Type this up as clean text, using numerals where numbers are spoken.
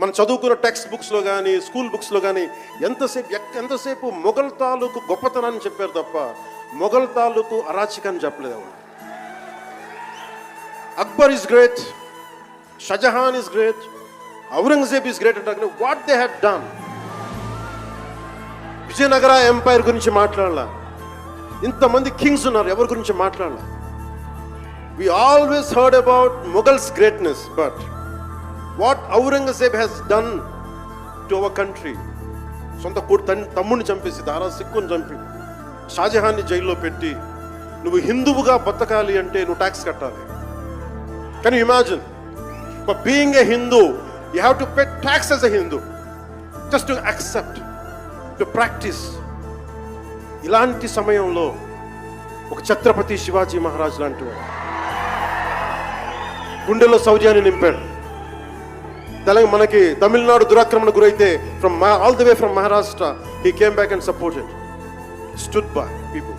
మనం చదువుకున్న టెక్స్ట్ బుక్స్లో కానీ స్కూల్ బుక్స్లో కానీ ఎంతసేపు మొఘల్ తాలూకు గొప్పతనాన్ని చెప్పారు తప్ప మొఘల్ తాలూకు అరాచకాన్ని చెప్పలేదు ఎవరు. Akbar is great, Shahjahan is great, Aurangzeb is great అంటే what they had done. Vijayanagara empire గురించి మాట్లాడాల, ఇంతమంది కింగ్స్ ఉన్నారు, ఎవరి గురించి మాట్లాడాల. We always heard about Mughals greatness, but what Aurangzeb has done to our country. సొంత తమ్ముడిని చంపేసి, దారా సిక్కుని చంపి, షాజహాన్ని జైల్లో పెట్టి, నువ్వు హిందువుగా బతకాలి అంటే నువ్వు ట్యాక్స్ కట్టాలి. Can you imagine? For being a Hindu you have to pay tax as a Hindu, just to accept, to practice. ఇలాంటి సమయంలో ఒక ఛత్రపతి శివాజీ మహారాజ్ లాంటి వాడు గుండెలో శౌర్యాన్ని నింపాడు. మనకి తమిళనాడు దురాక్రమణ గురైతే all the way from Maharashtra he came back and supported, stood by people.